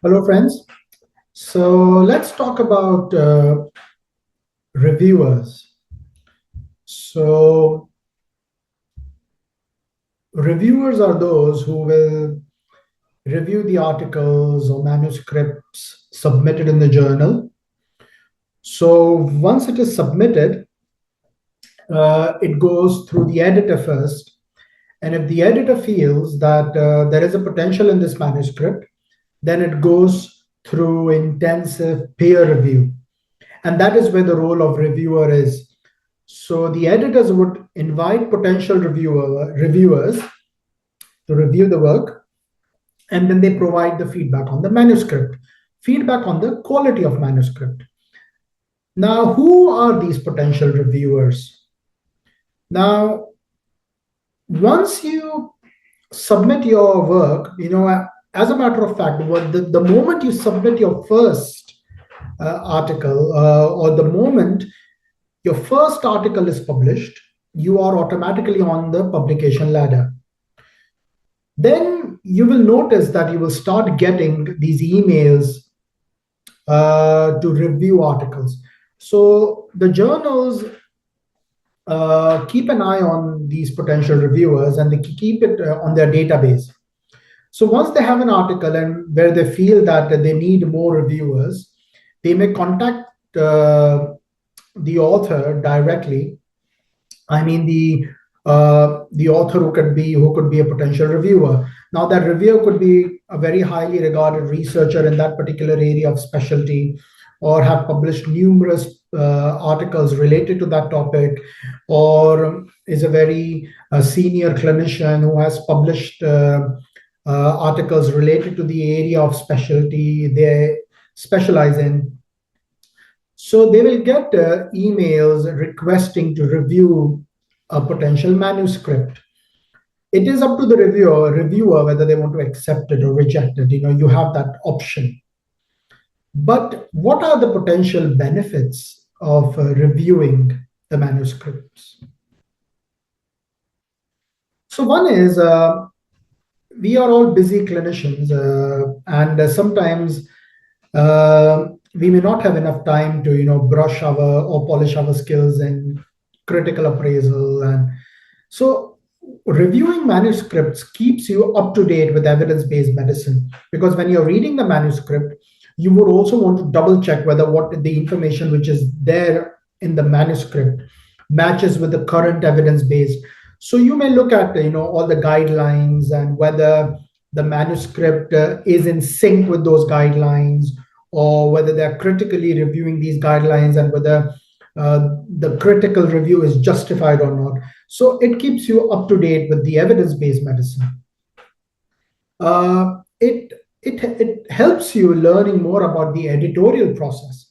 Hello, friends. So let's talk about reviewers. So, reviewers are those who will review the articles or manuscripts submitted in the journal. So, once it is submitted, it goes through the editor first. And if the editor feels that there is a potential in this manuscript, then it goes through intensive peer review. And that is where the role of reviewer is. So the editors would invite potential reviewers to review the work, and then they provide the feedback on the manuscript, feedback on the quality of manuscript. Now, who are these potential reviewers? Now, once you submit your work, as a matter of fact, the moment you submit your first article, or the moment your first article is published, you are automatically on the publication ladder. Then you will notice that you will start getting these emails to review articles. So the journals keep an eye on these potential reviewers, and they keep it on their database. So once they have an article and where they feel that they need more reviewers, they may contact the author directly. I mean the author who could be a potential reviewer. Now that reviewer could be a very highly regarded researcher in that particular area of specialty, or have published numerous articles related to that topic, or is a very senior clinician who has published articles related to the area of specialty they specialize in. So they will get emails requesting to review a potential manuscript. It is up to the reviewer whether they want to accept it or reject it. You have that option. But what are the potential benefits of reviewing the manuscripts? So one is we are all busy clinicians, and sometimes we may not have enough time to brush our or polish our skills in critical appraisal. And so reviewing manuscripts keeps you up to date with evidence-based medicine, because when you're reading the manuscript, you would also want to double check whether what the information which is there in the manuscript matches with the current evidence-based. So you may look at all the guidelines and whether the manuscript is in sync with those guidelines, or whether they're critically reviewing these guidelines, and whether the critical review is justified or not. So it keeps you up to date with the evidence-based medicine. It helps you learning more about the editorial process.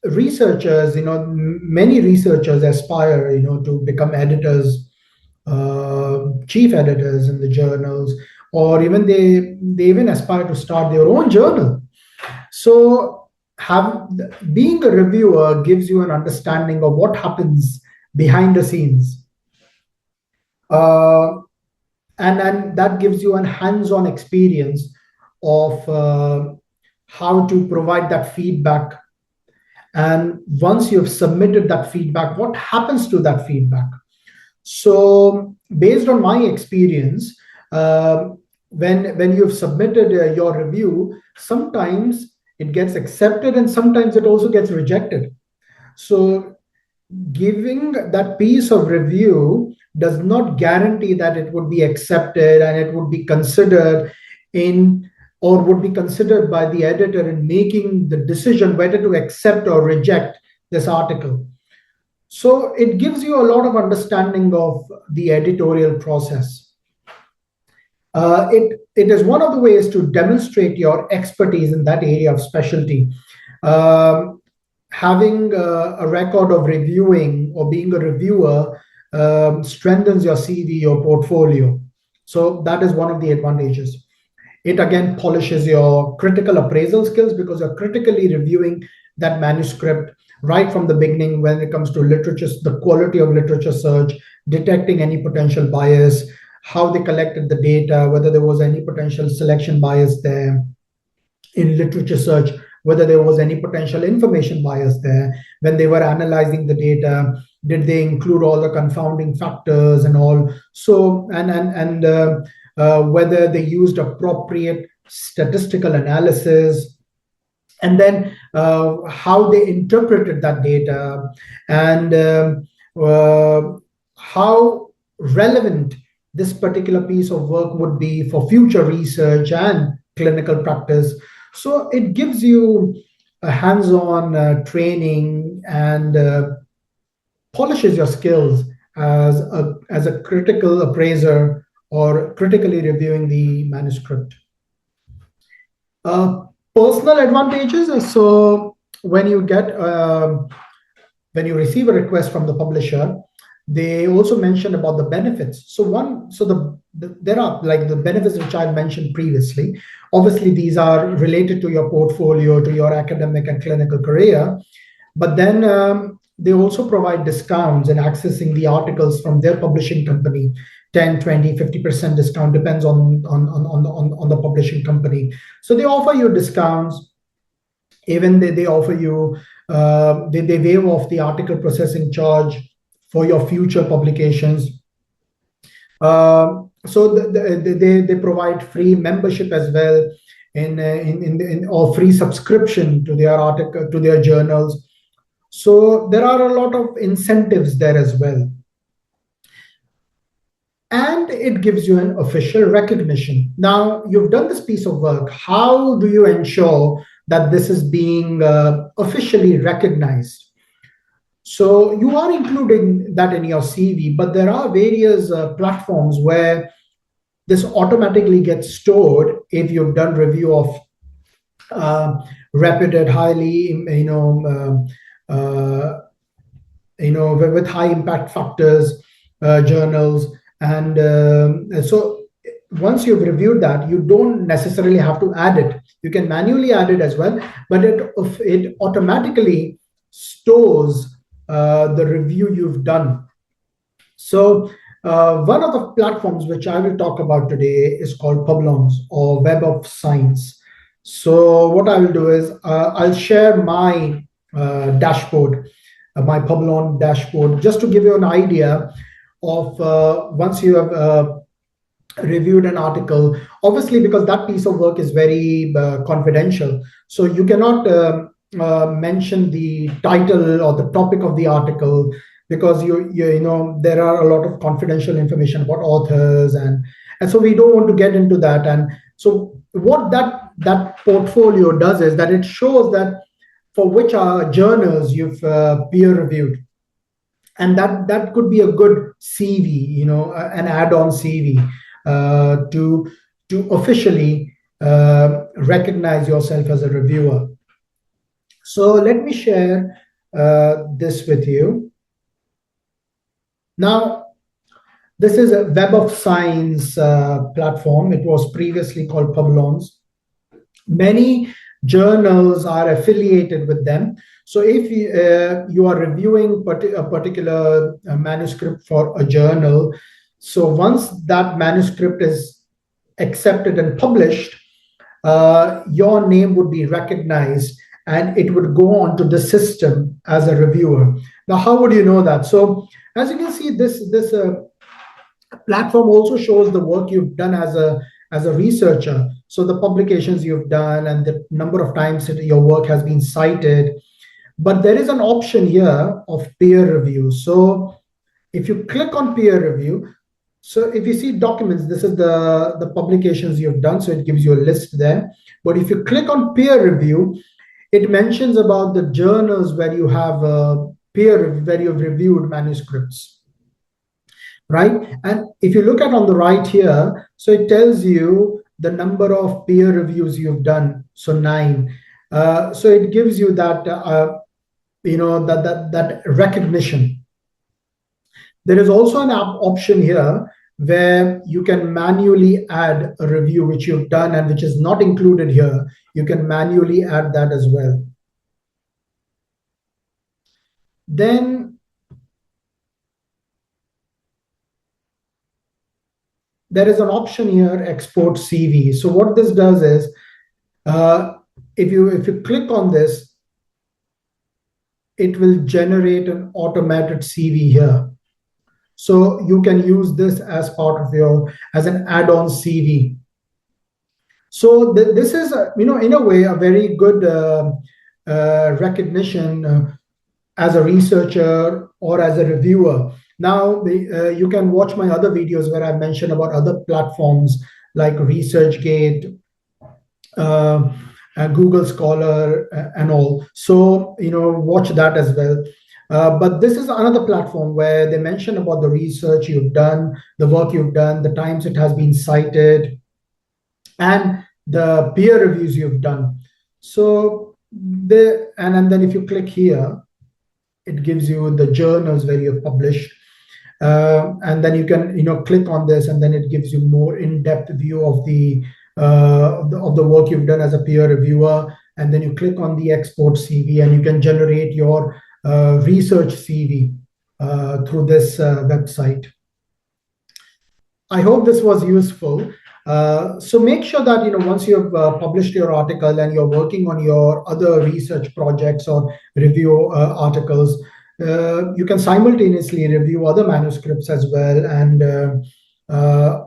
Researchers, many researchers aspire, to become editors, chief editors in the journals, or even they even aspire to start their own journal. So being a reviewer gives you an understanding of what happens behind the scenes, and that gives you a hands-on experience of how to provide that feedback. And once you've submitted that feedback, what happens to that feedback? So based on my experience, when you've submitted your review, sometimes it gets accepted and sometimes it also gets rejected. So giving that piece of review does not guarantee that it would be accepted and it would be considered or would be considered by the editor in making the decision whether to accept or reject this article. So it gives you a lot of understanding of the editorial process. It is one of the ways to demonstrate your expertise in that area of specialty. Having a record of reviewing or being a reviewer strengthens your CV, your portfolio. So that is one of the advantages. It again polishes your critical appraisal skills, because you're critically reviewing that manuscript right from the beginning when it comes to literature, the quality of literature search, detecting any potential bias, how they collected the data, whether there was any potential selection bias there in literature search, whether there was any potential information bias there when they were analyzing the data. Did they include all the confounding factors and all? So, whether they used appropriate statistical analysis, and then how they interpreted that data, and how relevant this particular piece of work would be for future research and clinical practice. So it gives you a hands-on training, and polishes your skills as a critical appraiser or critically reviewing the manuscript. Uh, Personal advantages. So when you get when you receive a request from the publisher, they also mention about the benefits. So there are like the benefits which I mentioned previously. Obviously, these are related to your portfolio, to your academic and clinical career. But then they also provide discounts in accessing the articles from their publishing company. 10, 20, 50% discount depends on the publishing company. So they offer you discounts. Even they offer you, they waive off the article processing charge for your future publications. They provide free membership as well, or free subscription to their article, to their journals. So there are a lot of incentives there as well. And it gives you an official recognition. Now, you've done this piece of work. How do you ensure that this is being officially recognized? So you are including that in your CV, but there are various platforms where this automatically gets stored if you've done review of reputed, highly, with high impact factors journals. And so once you've reviewed that, you don't necessarily have to add it. You can manually add it as well, but it automatically stores the review you've done. So one of the platforms which I will talk about today is called Publons, or Web of Science. So what I will do is I'll share my dashboard, my Publon dashboard, just to give you an idea of once you have reviewed an article. Obviously, because that piece of work is very confidential, so you cannot mention the title or the topic of the article, because you know there are a lot of confidential information about authors, and so we don't want to get into that. And so what that portfolio does is that it shows that for which journals you've peer reviewed, and that could be a good CV, an add-on CV to officially recognize yourself as a reviewer. So let me share this with you. Now, this is a Web of Science platform. It was previously called Publons. Many journals are affiliated with them. So if you are reviewing a particular manuscript for a journal, so once that manuscript is accepted and published, your name would be recognized and it would go onto the system as a reviewer. Now, how would you know that? So as you can see, this platform also shows the work you've done as a researcher. So the publications you've done and the number of times that your work has been cited. But there is an option here of peer review. So if you click on peer review, so if you see documents, this is the publications you've done. So it gives you a list there. But if you click on peer review, it mentions about the journals where you have where you've reviewed manuscripts, right? And if you look at on the right here, so it tells you the number of peer reviews you've done. So 9. So it gives you that that recognition. There is also an option here where you can manually add a review which you've done and which is not included here. You can manually add that as well. Then there is an option here, export CV. So what this does is, uh, if you click on this, it will generate an automated CV here. So you can use this as part of your, as an add-on CV. So this is, in a way, a very good recognition as a researcher or as a reviewer. Now, you can watch my other videos where I mentioned about other platforms like ResearchGate, uh, Google Scholar, and all. So, watch that as well. But this is another platform where they mention about the research you've done, the work you've done, the times it has been cited, and the peer reviews you've done. So and then if you click here, it gives you the journals where you have published. And then you can click on this, and then it gives you more in-depth view of the work you've done as a peer reviewer. And then you click on the export CV, and you can generate your research CV through this website. I hope this was useful. So make sure that once you have published your article and you're working on your other research projects or review articles, you can simultaneously review other manuscripts as well. And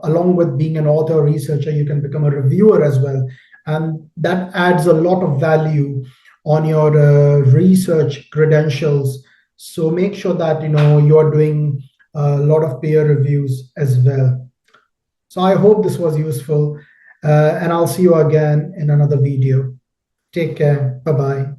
along with being an author or researcher, you can become a reviewer as well. And that adds a lot of value on your research credentials. So make sure that you're doing a lot of peer reviews as well. So I hope this was useful, and I'll see you again in another video. Take care. Bye-bye.